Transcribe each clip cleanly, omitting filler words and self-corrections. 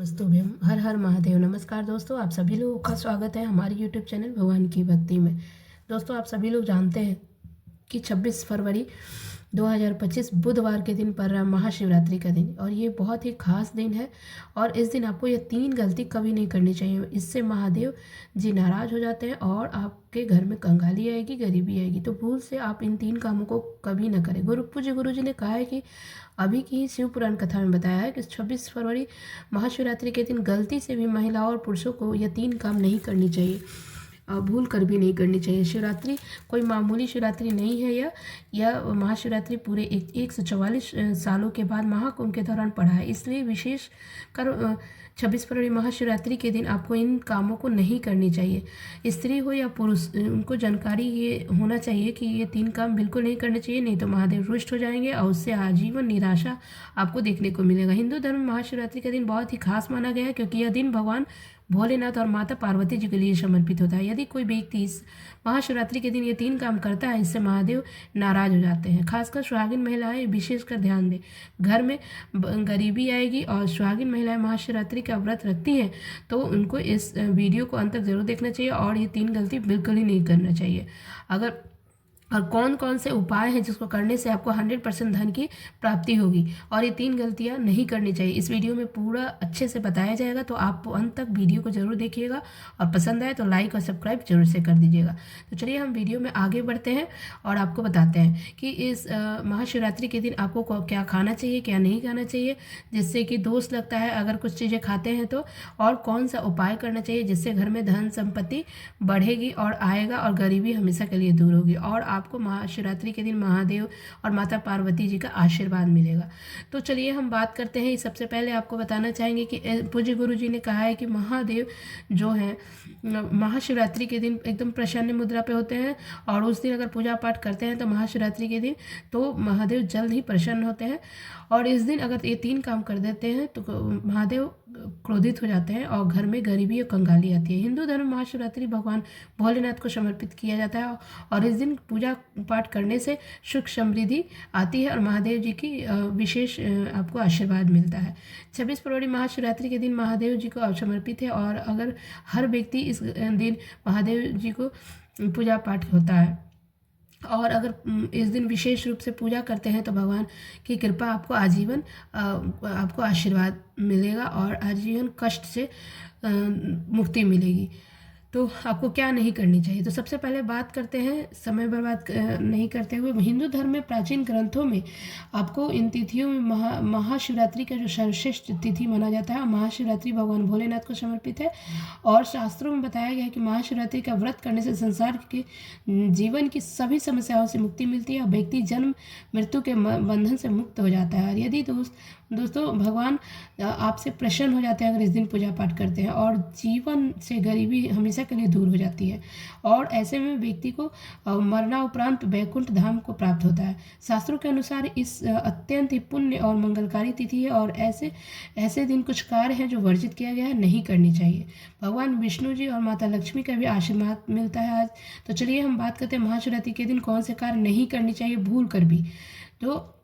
मस्तुभ्यम हर हर महादेव। नमस्कार दोस्तों, आप सभी लोगों का स्वागत है हमारे यूट्यूब चैनल भगवान की भक्ति में। दोस्तों, आप सभी लोग जानते हैं कि 26 फरवरी 2025 बुधवार के दिन पड़ रहा महाशिवरात्रि का दिन, और ये बहुत ही खास दिन है। और इस दिन आपको ये 3 गलती कभी नहीं करनी चाहिए। इससे महादेव जी नाराज हो जाते हैं और आपके घर में कंगाली आएगी, गरीबी आएगी। तो भूल से आप इन 3 कामों को कभी ना करें। पूज्य गुरु जी ने कहा है कि अभी की शिव पुराण कथा में बताया है कि 26 फरवरी महाशिवरात्रि के दिन गलती से भी महिलाओं और पुरुषों को ये 3 काम नहीं करनी चाहिए, भूल कर भी नहीं करनी चाहिए। शिवरात्रि कोई मामूली शिवरात्रि नहीं है। यह महाशिवरात्रि पूरे 144 सालों के बाद महाकुंभ के दौरान पड़ा है। इसलिए विशेष कर 26 फरवरी महाशिवरात्रि के दिन आपको इन कामों को नहीं करनी चाहिए। स्त्री हो या पुरुष, उनको जानकारी ये होना चाहिए कि ये 3 काम बिल्कुल नहीं करने चाहिए, नहीं तो महादेव रुष्ट हो जाएंगे और उससे आजीवन निराशा आपको देखने को मिलेगा। हिंदू धर्म में महाशिवरात्रि का दिन बहुत ही खास माना गया है, क्योंकि यह दिन भगवान भोलेनाथ और माता पार्वती जी के लिए समर्पित होता है। यदि कोई व्यक्ति इस महाशिवरात्रि के दिन ये 3 काम करता है, इससे महादेव नाराज हो जाते हैं। खासकर सुहागिन महिलाएं विशेषकर ध्यान दें। घर में गरीबी आएगी और सुहागिन महिलाएं महाशिवरात्रि का व्रत रखती हैं, तो उनको इस वीडियो को अंत तक जरूर देखना चाहिए और ये 3 गलती बिल्कुल ही नहीं करना चाहिए। और कौन कौन से उपाय हैं जिसको करने से आपको 100% धन की प्राप्ति होगी, और ये 3 गलतियां नहीं करनी चाहिए, इस वीडियो में पूरा अच्छे से बताया जाएगा। तो आप अंत तक वीडियो को जरूर देखिएगा और पसंद आए तो लाइक और सब्सक्राइब जरूर से कर दीजिएगा। तो चलिए हम वीडियो में आगे बढ़ते हैं और आपको बताते हैं कि इस महाशिवरात्रि के दिन आपको क्या खाना चाहिए, क्या नहीं खाना चाहिए, जिससे कि दोष लगता है अगर कुछ चीज़ें खाते हैं तो, और कौन सा उपाय करना चाहिए जिससे घर में धन संपत्ति बढ़ेगी और आएगा और गरीबी हमेशा के लिए दूर होगी, और आपको महाशिवरात्रि के दिन महादेव और माता पार्वती जी का आशीर्वाद मिलेगा। तो चलिए हम बात करते हैं। सबसे पहले आपको बताना चाहेंगे कि पूज्य गुरु जी ने कहा है कि महादेव जो है महाशिवरात्रि के दिन एकदम प्रसन्न मुद्रा पे होते हैं, और उस दिन अगर पूजा पाठ करते हैं तो महाशिवरात्रि के दिन तो महादेव जल्द ही प्रसन्न होते हैं। और इस दिन अगर ये 3 काम कर देते हैं तो महादेव क्रोधित हो जाते हैं और घर में गरीबी और कंगाली आती है। हिंदू धर्म महाशिवरात्रि भगवान भोलेनाथ को समर्पित किया जाता है, और इस दिन पूजा पाठ करने से सुख समृद्धि आती है और महादेव जी की विशेष आपको आशीर्वाद मिलता है। 26 फरवरी महाशिवरात्रि के दिन महादेव जी को समर्पित है, और अगर हर व्यक्ति इस दिन महादेव जी को पूजा पाठ होता है, और अगर इस दिन विशेष रूप से पूजा करते हैं तो भगवान की कृपा आपको आजीवन आपको आशीर्वाद मिलेगा और आजीवन कष्ट से मुक्ति मिलेगी। तो आपको क्या नहीं करनी चाहिए, तो सबसे पहले बात करते हैं समय बर्बाद नहीं करते हुए। हिंदू धर्म में प्राचीन ग्रंथों में आपको इन तिथियों में महाशिवरात्रि का जो सर्वश्रेष्ठ तिथि माना जाता है, महाशिवरात्रि भगवान भोलेनाथ को समर्पित है। और शास्त्रों में बताया गया है कि महाशिवरात्रि का व्रत करने से संसार के जीवन की सभी समस्याओं से मुक्ति मिलती है और व्यक्ति जन्म मृत्यु के बंधन से मुक्त हो जाता है। और यदि दोस्तों भगवान आपसे प्रसन्न हो जाते हैं अगर इस दिन पूजा पाठ करते हैं, और जीवन से गरीबी हमेशा के लिए दूर हो जाती है, और ऐसे में व्यक्ति को मरना उपरांत वैकुंठ धाम को प्राप्त होता है। शास्त्रों के अनुसार इस अत्यंत ही पुण्य और मंगलकारी तिथि है, और ऐसे दिन कुछ कार्य हैं जो वर्जित किया गया है, नहीं करनी चाहिए। भगवान विष्णु जी और माता लक्ष्मी का भी आशीर्वाद मिलता है आज। तो चलिए हम बात करते हैं महाशिवरात्रि के दिन कौन से कार्य नहीं करनी चाहिए भूल कर भी, तो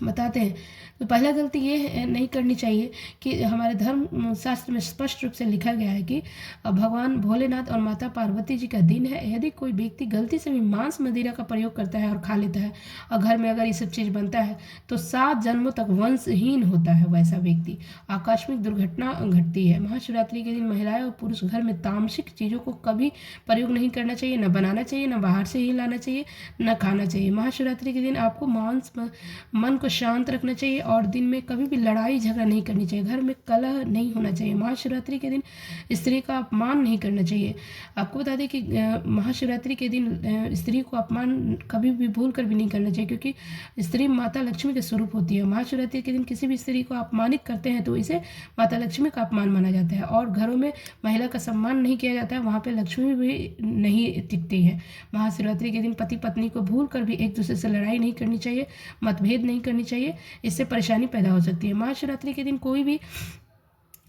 बताते हैं। तो पहला गलती ये नहीं करनी चाहिए कि हमारे धर्म शास्त्र में स्पष्ट रूप से लिखा गया है कि भगवान भोलेनाथ और माता पार्वती जी का दिन है। यदि कोई व्यक्ति गलती से भी मांस मदिरा का प्रयोग करता है और खा लेता है, और घर में अगर ये सब चीज़ बनता है तो 7 जन्मों तक वंशहीन होता है वैसा व्यक्ति। आकस्मिक दुर्घटना घटती है। महाशिवरात्रि के दिन महिलाएं और पुरुष घर में तामसिक चीज़ों को कभी प्रयोग नहीं करना चाहिए, न बनाना चाहिए, न बाहर से ही लाना चाहिए, न खाना चाहिए। महाशिवरात्रि के दिन आपको मन को शांत रखना चाहिए, और दिन में कभी भी लड़ाई झगड़ा नहीं करनी चाहिए। घर में कलह नहीं होना चाहिए। महाशिवरात्रि के दिन स्त्री का अपमान नहीं करना चाहिए। आपको बता दें कि महाशिवरात्रि के दिन स्त्री को अपमान कभी भी भूल कर भी नहीं करना चाहिए, क्योंकि स्त्री माता लक्ष्मी के स्वरूप होती है। महाशिवरात्रि के दिन किसी भी स्त्री को अपमानित करते हैं तो इसे माता लक्ष्मी का अपमान माना जाता है, और घरों में महिला का सम्मान नहीं किया जाता है, वहाँ पर लक्ष्मी भी नहीं टिकती है। महाशिवरात्रि के दिन पति पत्नी को भूल कर भी एक दूसरे से लड़ाई नहीं करनी चाहिए, मतभेद नहीं करनी चाहिए, इससे परेशानी पैदा हो सकती है। महाशिवरात्रि के दिन कोई भी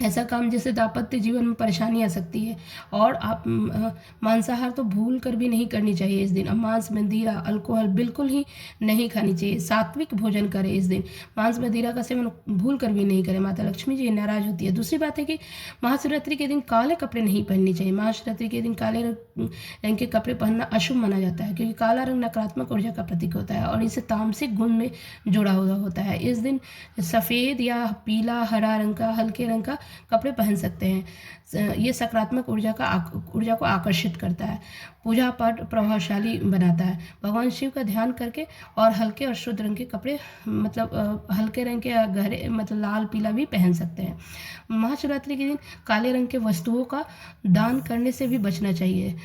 ऐसा काम जिससे दाम्पत्य जीवन में परेशानी आ सकती है। और आप मांसाहार तो भूल कर भी नहीं करनी चाहिए इस दिन। अब मांस, मदिरा, अल्कोहल बिल्कुल ही नहीं खानी चाहिए। सात्विक भोजन करें इस दिन। मांस, मदिरा का सेवन भूल कर भी नहीं करें, माता लक्ष्मी जी नाराज होती है। दूसरी बात है कि महाशिवरात्रि के दिन काले कपड़े नहीं पहनने चाहिए। महाशिवरात्रि के दिन काले रंग के कपड़े पहनना अशुभ माना जाता है, क्योंकि काला रंग नकारात्मक ऊर्जा का प्रतीक होता है और इसे तामसिक गुण में जुड़ा हुआ होता है। इस दिन सफ़ेद या पीला, हरा रंग का, हल्के रंग का कपड़े पहन सकते हैं। ये सकारात्मक ऊर्जा को आकर्षित करता है, पूजा पाठ प्रभावशाली बनाता है। भगवान शिव का ध्यान करके और हल्के और शुद्ध रंग के कपड़े, मतलब हल्के रंग के गहरे, मतलब लाल पीला भी पहन सकते हैं। महाशिवरात्रि के दिन काले रंग के वस्तुओं का दान करने से भी बचना चाहिए।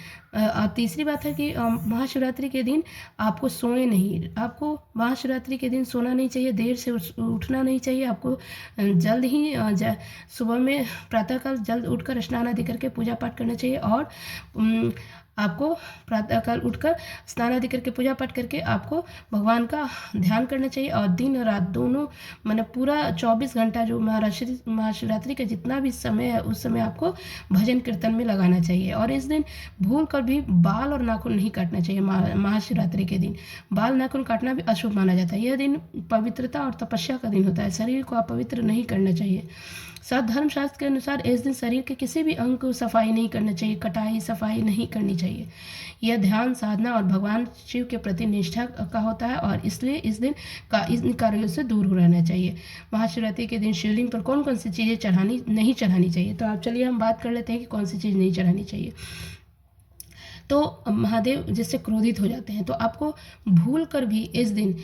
तीसरी बात है कि महाशिवरात्रि के दिन आपको सोए नहीं, आपको महाशिवरात्रि के दिन सोना नहीं चाहिए, देर से उठना नहीं चाहिए। आपको जल्द ही सुबह में प्रातःकाल जल्द उठकर स्नान आदि करके पूजा पाठ करना चाहिए। और आपको प्रातःकाल उठकर स्नान आदि करके पूजा पाठ करके आपको भगवान का ध्यान करना चाहिए। और दिन और रात दोनों, मतलब पूरा 24 घंटा जो महाशिवरात्रि का जितना भी समय है उस समय आपको भजन कीर्तन में लगाना चाहिए। और इस दिन भूल कर भी बाल और नाखून नहीं काटना चाहिए। महाशिवरात्रि के दिन बाल नाखून काटना भी अशुभ माना जाता है। यह दिन पवित्रता और तपस्या का दिन होता है। शरीर को अपवित्र नहीं करना चाहिए। धर्म शास्त्र के अनुसार इस दिन शरीर के किसी भी अंग को सफाई नहीं करना चाहिए, कटाई सफाई नहीं करनी चाहिए। यह ध्यान, साधना और भगवान शिव के प्रति निष्ठा का होता है और इसलिए इस दिन इन कार्यों से दूर रहना चाहिए। महाशिवरात्रि के दिन शिवलिंग पर कौन कौन सी चीज़ें नहीं चढ़ानी चाहिए, तो आप चलिए हम बात कर लेते हैं कि कौन सी चीज़ नहीं चढ़ानी चाहिए। तो महादेव जिससे क्रोधित हो जाते हैं, तो आपको भूल कर भी इस दिन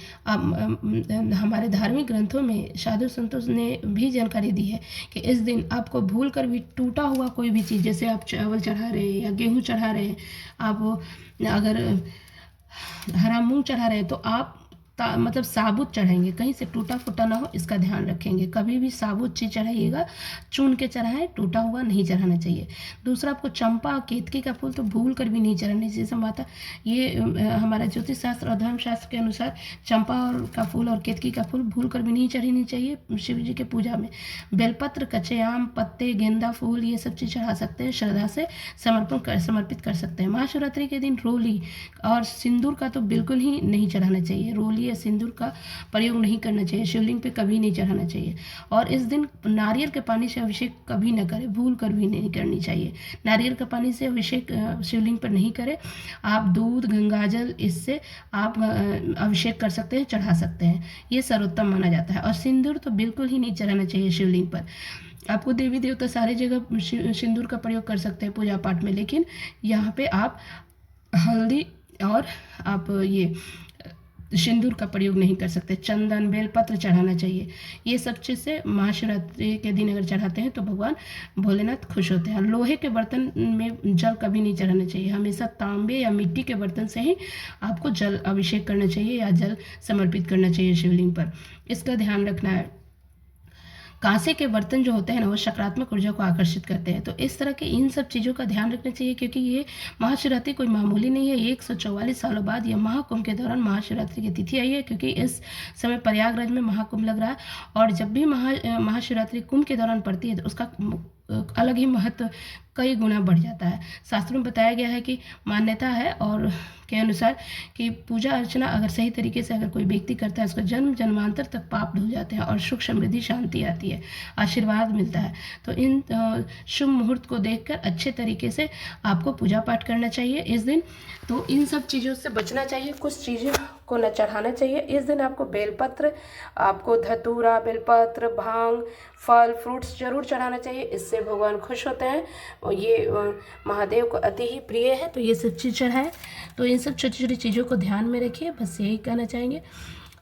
हमारे धार्मिक ग्रंथों में साधु संतों ने भी जानकारी दी है कि इस दिन आपको भूल कर भी टूटा हुआ कोई भी चीज़, जैसे आप चावल चढ़ा रहे हैं या गेहूँ चढ़ा रहे हैं, आप अगर हरा मूंग चढ़ा रहे हैं तो आप मतलब साबुत चढ़ाएंगे, कहीं से टूटा फूटा ना हो, इसका ध्यान रखेंगे। कभी भी साबुत चीज़ चढ़ाइएगा, चुन के चढ़ाएं, टूटा हुआ नहीं चढ़ाना चाहिए। दूसरा, आपको चंपा, केतकी का फूल तो भूल कर भी नहीं चढ़ाना चाहिए। संभाता ये हमारा ज्योतिष शास्त्र और धर्म शास्त्र के अनुसार चंपा का फूल और केतकी का फूल भूल कर भी नहीं चढ़ानी चाहिए शिव जी के पूजा में। बेलपत्र, कच्चे आम, पत्ते, गेंदा फूल, ये सब चीज़ चढ़ा सकते हैं, श्रद्धा से समर्पित कर सकते हैं। महाशिवरात्रि के दिन रोली और सिंदूर का तो बिल्कुल ही नहीं चढ़ाना चाहिए। रोली या सिंदूर का प्रयोग नहीं करना चाहिए, शिवलिंग पे कभी नहीं चढ़ाना चाहिए। और इस दिन नारियल के पानी से अभिषेक कभी न करें, भूल कर भी नहीं करनी चाहिए। नारियल के पानी से अभिषेक शिवलिंग पर नहीं करें। आप दूध, गंगाजल, इससे आप अभिषेक कर सकते हैं, चढ़ा सकते हैं, ये सर्वोत्तम माना जाता है। और सिंदूर तो बिल्कुल ही नहीं चढ़ाना चाहिए शिवलिंग पर। आपको देवी देवता सारे जगह सिंदूर का प्रयोग कर सकते हैं पूजा पाठ में, लेकिन यहाँ पे आप हल्दी और आप ये सिंदूर का प्रयोग नहीं कर सकते। चंदन, बेलपत्र चढ़ाना चाहिए। ये सब चीज़ से महाशिवरात्रि के दिन अगर चढ़ाते हैं तो भगवान भोलेनाथ खुश होते हैं। लोहे के बर्तन में जल कभी नहीं चढ़ाना चाहिए, हमेशा तांबे या मिट्टी के बर्तन से ही आपको जल अभिषेक करना चाहिए या जल समर्पित करना चाहिए शिवलिंग पर, इसका ध्यान रखना है। कांसे के बर्तन जो होते हैं ना, वो सकारात्मक ऊर्जा को आकर्षित करते हैं। तो इस तरह के इन सब चीज़ों का ध्यान रखना चाहिए, क्योंकि ये महाशिवरात्रि कोई मामूली नहीं है। 144 सालों बाद यह महाकुंभ के दौरान महाशिवरात्रि की तिथि आई है, क्योंकि इस समय प्रयागराज में महाकुंभ लग रहा है। और जब भी महाशिवरात्रि कुंभ के दौरान पड़ती है तो उसका अलग ही महत्व कई गुना बढ़ जाता है। शास्त्रों में बताया गया है कि मान्यता है और के अनुसार कि पूजा अर्चना अगर सही तरीके से अगर कोई व्यक्ति करता है, उसका जन्म जन्मांतर तक पाप धुल जाते हैं और सुख समृद्धि शांति आती है, आशीर्वाद मिलता है। तो इन शुभ मुहूर्त को देखकर अच्छे तरीके से आपको पूजा पाठ करना चाहिए इस दिन। तो इन सब चीज़ों से बचना चाहिए, कुछ चीज़ों को न चढ़ाना चाहिए। इस दिन आपको बेलपत्र, आपको धतूरा, बेलपत्र, भांग, फल, फ्रूट्स जरूर चढ़ाना चाहिए, इससे भगवान खुश होते हैं और ये महादेव को अति ही प्रिय है। तो ये सब चीज़ चढ़ाएं। तो इन सब छोटी छोटी चीज़ों को ध्यान में रखिए, बस यही कहना चाहेंगे।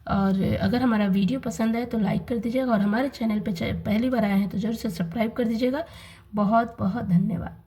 और अगर हमारा वीडियो पसंद आए तो लाइक कर दीजिएगा और हमारे चैनल पे पहली बार आए हैं तो जरूर से सब्सक्राइब कर दीजिएगा। बहुत बहुत धन्यवाद।